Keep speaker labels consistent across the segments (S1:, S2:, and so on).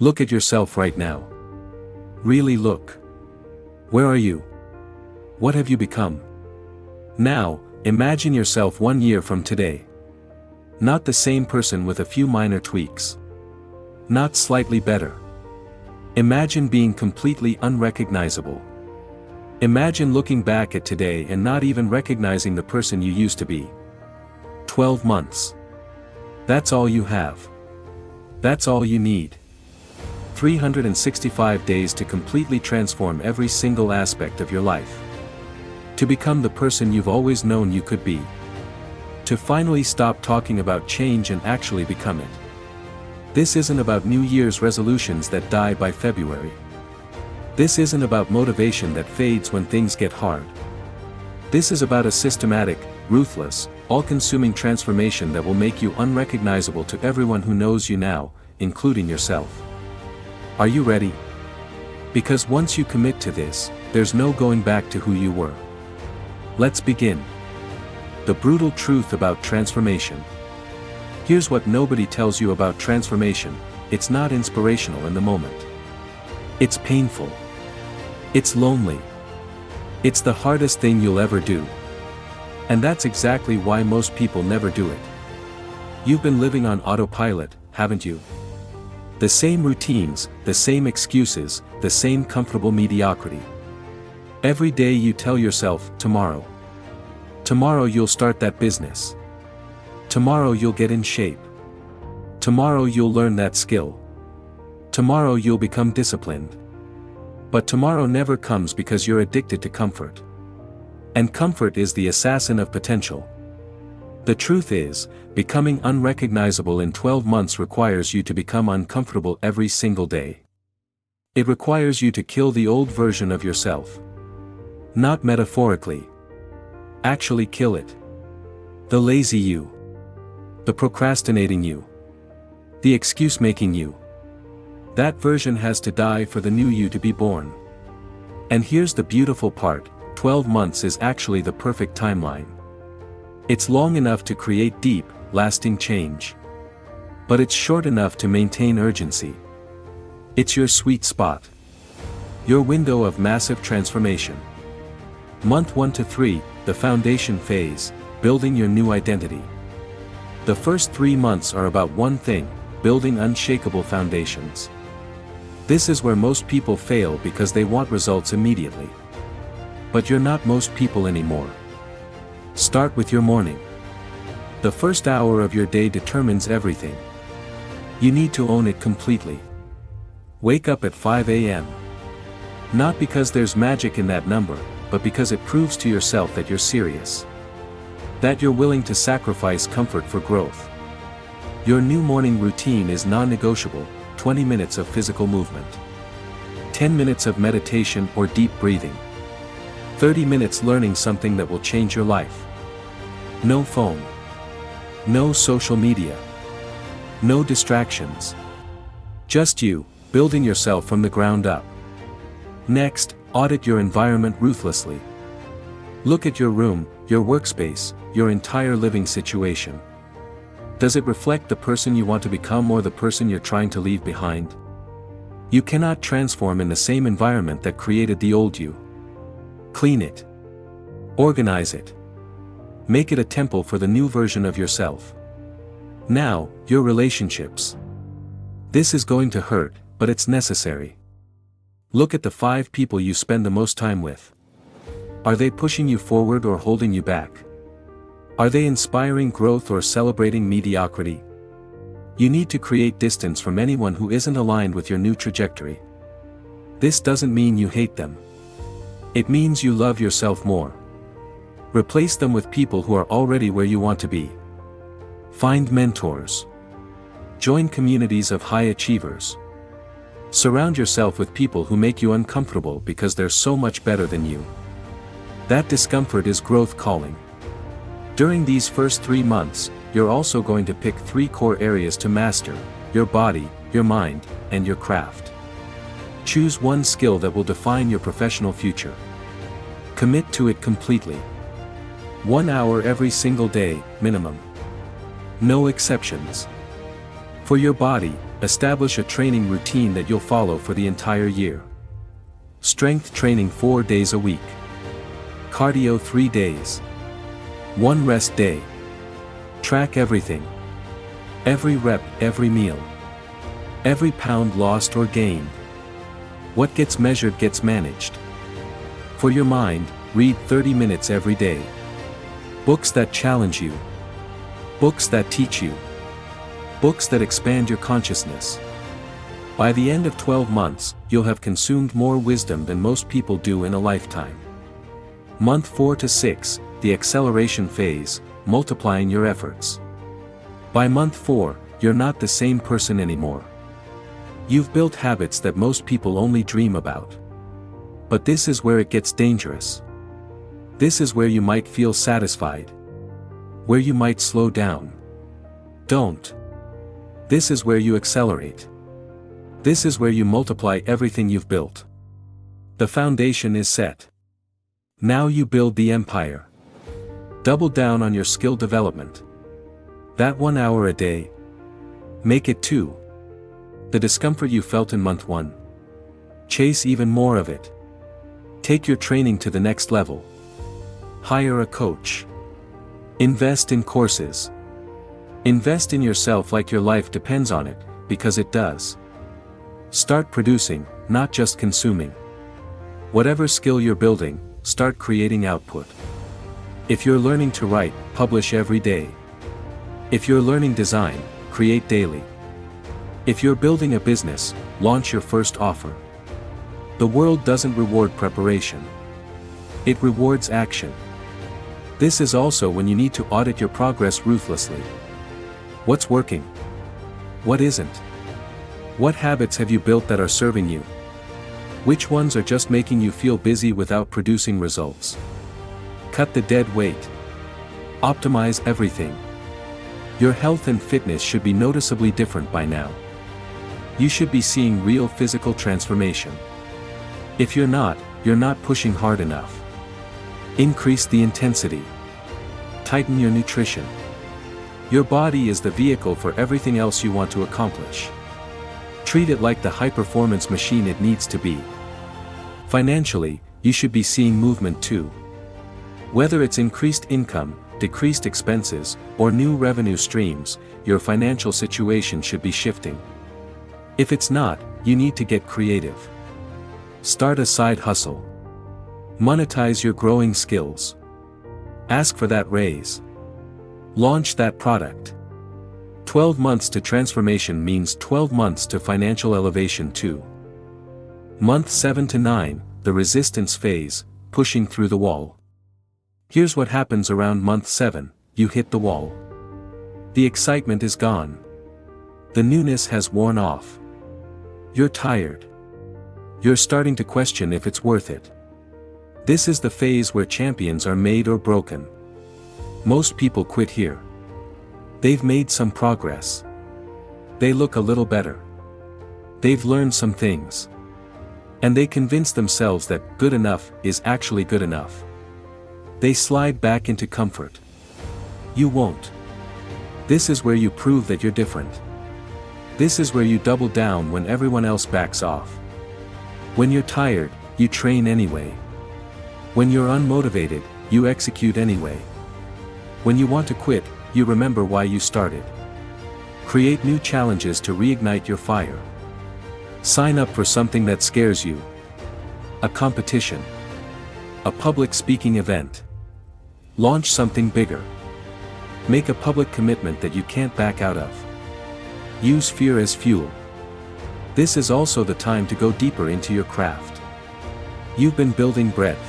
S1: Look at yourself right now. Really look. Where are you? What have you become? Now, imagine yourself 1 year from today. Not the same person with a few minor tweaks. Not slightly better. Imagine being completely unrecognizable. Imagine looking back at today and not even recognizing the person you used to be. 12 months. That's all you have. That's all you need. 365 days to completely transform every single aspect of your life. To become the person you've always known you could be. To finally stop talking about change and actually become it. This isn't about New Year's resolutions that die by February. This isn't about motivation that fades when things get hard. This is about a systematic, ruthless, all-consuming transformation that will make you unrecognizable to everyone who knows you now, including yourself. Are you ready? Because once you commit to this, there's no going back to who you were. Let's begin. The brutal truth about transformation. Here's what nobody tells you about transformation: it's not inspirational in the moment. It's painful. It's lonely. It's the hardest thing you'll ever do. And that's exactly why most people never do it. You've been living on autopilot, haven't you? The same routines, the same excuses, the same comfortable mediocrity. Every day you tell yourself, tomorrow. Tomorrow you'll start that business. Tomorrow you'll get in shape. Tomorrow you'll learn that skill. Tomorrow you'll become disciplined. But tomorrow never comes because you're addicted to comfort. And comfort is the assassin of potential. The truth is, becoming unrecognizable in 12 months requires you to become uncomfortable every single day. It requires you to kill the old version of yourself. Not metaphorically. Actually kill it. The lazy you. The procrastinating you. The excuse-making you. That version has to die for the new you to be born. And here's the beautiful part: 12 months is actually the perfect timeline. It's long enough to create deep, lasting change. But it's short enough to maintain urgency. It's your sweet spot. Your window of massive transformation. Month 1 to 3, the foundation phase, building your new identity. The first 3 months are about one thing: building unshakable foundations. This is where most people fail because they want results immediately. But you're not most people anymore. Start with your morning. The first hour of your day determines everything. You need to own it completely. Wake up at 5 a.m. Not because there's magic in that number, but because it proves to yourself that you're serious. That you're willing to sacrifice comfort for growth. Your new morning routine is non-negotiable: 20 minutes of physical movement. 10 minutes of meditation or deep breathing. 30 minutes learning something that will change your life. No phone. No social media. No distractions. Just you, building yourself from the ground up. Next, audit your environment ruthlessly. Look at your room, your workspace, your entire living situation. Does it reflect the person you want to become or the person you're trying to leave behind? You cannot transform in the same environment that created the old you. Clean it. Organize it. Make it a temple for the new version of yourself. Now, your relationships. This is going to hurt, but it's necessary. Look at the 5 people you spend the most time with. Are they pushing you forward or holding you back? Are they inspiring growth or celebrating mediocrity? You need to create distance from anyone who isn't aligned with your new trajectory. This doesn't mean you hate them. It means you love yourself more. Replace them with people who are already where you want to be. Find mentors. Join communities of high achievers. Surround yourself with people who make you uncomfortable because they're so much better than you. That discomfort is growth calling. During these first 3 months, you're also going to pick 3 core areas to master: your body, your mind, and your craft. Choose one skill that will define your professional future. Commit to it completely. 1 hour every single day, minimum. No exceptions. For your body, Establish a training routine that you'll follow for the entire year. Strength training 4 days a week. Cardio 3 days. 1 rest day. Track everything. Every rep, every meal. Every pound lost or gained. What gets measured gets managed. For your mind, read 30 minutes every day. Books that challenge you. Books that teach you. Books that expand your consciousness. By the end of 12 months, you'll have consumed more wisdom than most people do in a lifetime. Month 4 to 6, the acceleration phase, multiplying your efforts. By month 4, you're not the same person anymore. You've built habits that most people only dream about. But this is where it gets dangerous. This is where you might feel satisfied. Where you might slow down. Don't. This is where you accelerate. This is where you multiply everything you've built. The foundation is set. Now you build the empire. Double down on your skill development. That 1 hour a day. Make it 2. The discomfort you felt in month 1. Chase even more of it. Take your training to the next level. Hire a coach. Invest in courses. Invest in yourself like your life depends on it, because it does. Start producing, not just consuming. Whatever skill you're building, start creating output. If you're learning to write, publish every day. If you're learning design, create daily. If you're building a business, launch your first offer. The world doesn't reward preparation. It rewards action. This is also when you need to audit your progress ruthlessly. What's working? What isn't? What habits have you built that are serving you? Which ones are just making you feel busy without producing results? Cut the dead weight. Optimize everything. Your health and fitness should be noticeably different by now. You should be seeing real physical transformation. If you're not pushing hard enough. Increase the intensity. Tighten your nutrition. Your body is the vehicle for everything else you want to accomplish. Treat it like the high-performance machine it needs to be. Financially, you should be seeing movement too. Whether it's increased income, decreased expenses, or new revenue streams, your financial situation should be shifting. If it's not, you need to get creative. Start a side hustle. Monetize your growing skills. Ask for that raise. Launch that product. 12 months to transformation means 12 months to financial elevation too. Month 7 to 9, the resistance phase, pushing through the wall. Here's what happens around month 7, you hit the wall. The excitement is gone. The newness has worn off. You're tired. You're starting to question if it's worth it. This is the phase where champions are made or broken. Most people quit here. They've made some progress. They look a little better. They've learned some things. And they convince themselves that good enough is actually good enough. They slide back into comfort. You won't. This is where you prove that you're different. This is where you double down when everyone else backs off. When you're tired, you train anyway. When you're unmotivated, you execute anyway. When you want to quit, you remember why you started. Create new challenges to reignite your fire. Sign up for something that scares you. A competition. A public speaking event. Launch something bigger. Make a public commitment that you can't back out of. Use fear as fuel. This is also the time to go deeper into your craft. You've been building breadth.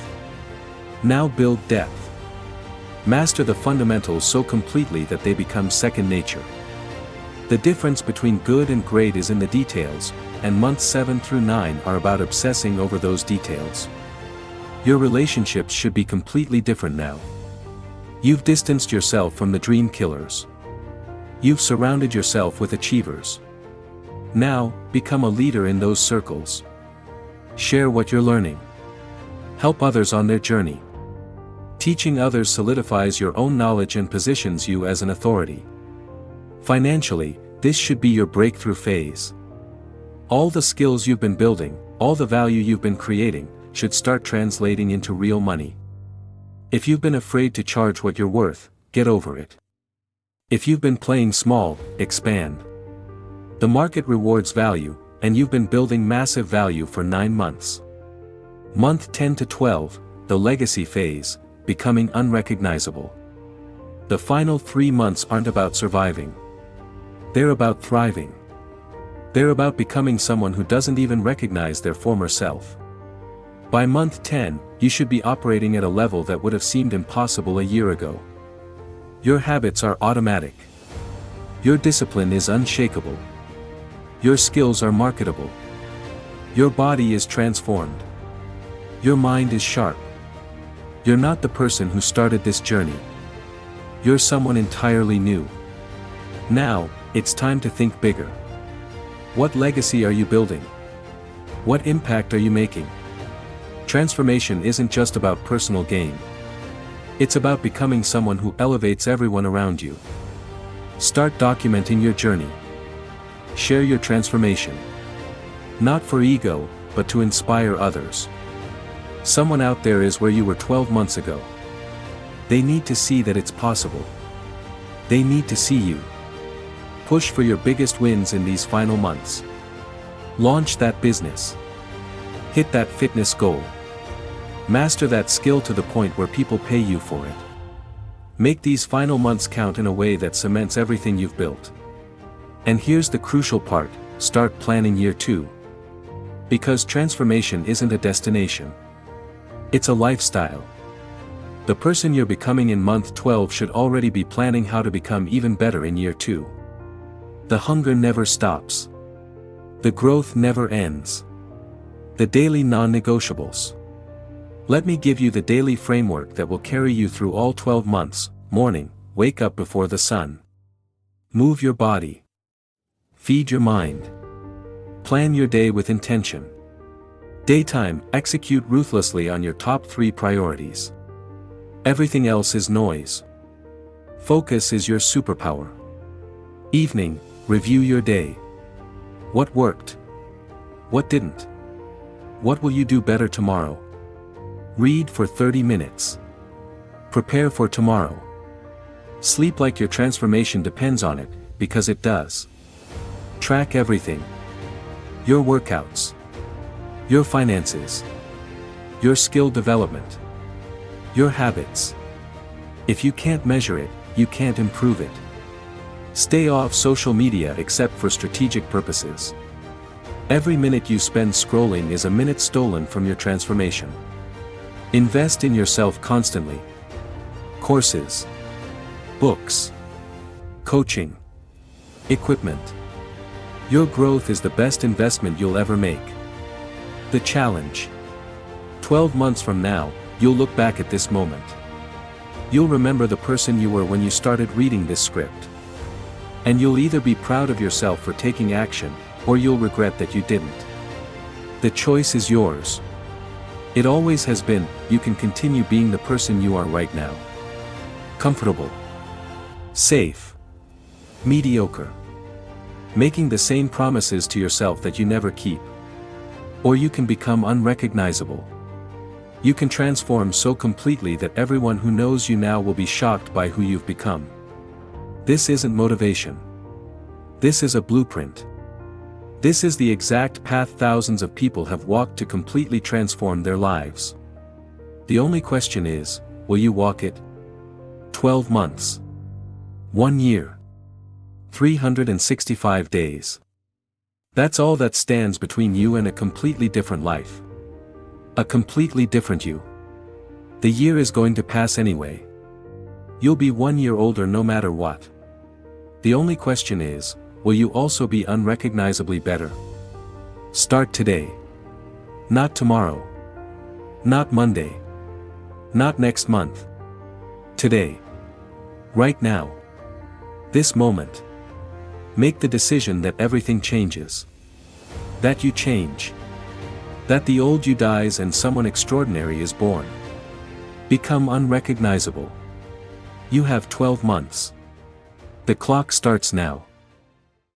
S1: Now build depth. Master the fundamentals so completely that they become second nature. The difference between good and great is in the details, and months 7 through 9 are about obsessing over those details. Your relationships should be completely different now. You've distanced yourself from the dream killers. You've surrounded yourself with achievers. Now, become a leader in those circles. Share what you're learning. Help others on their journey. Teaching others solidifies your own knowledge and positions you as an authority. Financially, This should be your breakthrough phase. All the skills you've been building, all the value you've been creating, should start translating into real money. If you've been afraid to charge what you're worth, get over it. If you've been playing small, expand. The market rewards value, and you've been building massive value for 9 months. Month 10 to 12, the legacy phase, becoming unrecognizable. The final 3 months aren't about surviving. They're about thriving. They're about becoming someone who doesn't even recognize their former self. By month 10, you should be operating at a level that would have seemed impossible a year ago. Your habits are automatic. Your discipline is unshakable. Your skills are marketable. Your body is transformed. Your mind is sharp. You're not the person who started this journey. You're someone entirely new. Now, it's time to think bigger. What legacy are you building? What impact are you making? Transformation isn't just about personal gain. It's about becoming someone who elevates everyone around you. Start documenting your journey. Share your transformation. Not for ego, but to inspire others. Someone out there is where you were 12 months ago. They need to see that it's possible. They need to see you. Push for your biggest wins in these final months. Launch that business. Hit that fitness goal. Master that skill to the point where people pay you for it. Make these final months count in a way that cements everything you've built. And here's the crucial part, start planning year 2. Because transformation isn't a destination. It's a lifestyle. The person you're becoming in month 12 should already be planning how to become even better in year 2. The hunger never stops. The growth never ends. The daily non-negotiables. Let me give you the daily framework that will carry you through all 12 months. Morning, wake up before the sun. Move your body. Feed your mind. Plan your day with intention. Daytime, execute ruthlessly on your top 3 priorities. Everything else is noise. Focus is your superpower. Evening, review your day. What worked? What didn't? What will you do better tomorrow? Read for 30 minutes. Prepare for tomorrow. Sleep like your transformation depends on it, because it does. Track everything. Your workouts. Your finances. Your skill development. Your habits. If you can't measure it, you can't improve it. Stay off social media except for strategic purposes. Every minute you spend scrolling is a minute stolen from your transformation. Invest in yourself constantly. Courses. Books. Coaching. Equipment. Your growth is the best investment you'll ever make. The challenge. 12 months from now, you'll look back at this moment. You'll remember the person you were when you started reading this script. And you'll either be proud of yourself for taking action, or you'll regret that you didn't. The choice is yours. It always has been. You can continue being the person you are right now. Comfortable. Safe. Mediocre. Making the same promises to yourself that you never keep. Or you can become unrecognizable. You can transform so completely that everyone who knows you now will be shocked by who you've become. This isn't motivation. This is a blueprint. This is the exact path thousands of people have walked to completely transform their lives. The only question is, will you walk it? 12 months. 1 year. 365 days. That's all that stands between you and a completely different life. A completely different you. The year is going to pass anyway. You'll be 1 year older no matter what. The only question is, will you also be unrecognizably better? Start today. Not tomorrow. Not Monday. Not next month. Today. Right now. This moment. Make the decision that everything changes. That you change. That the old you dies and someone extraordinary is born. Become unrecognizable. You have 12 months. The clock starts now.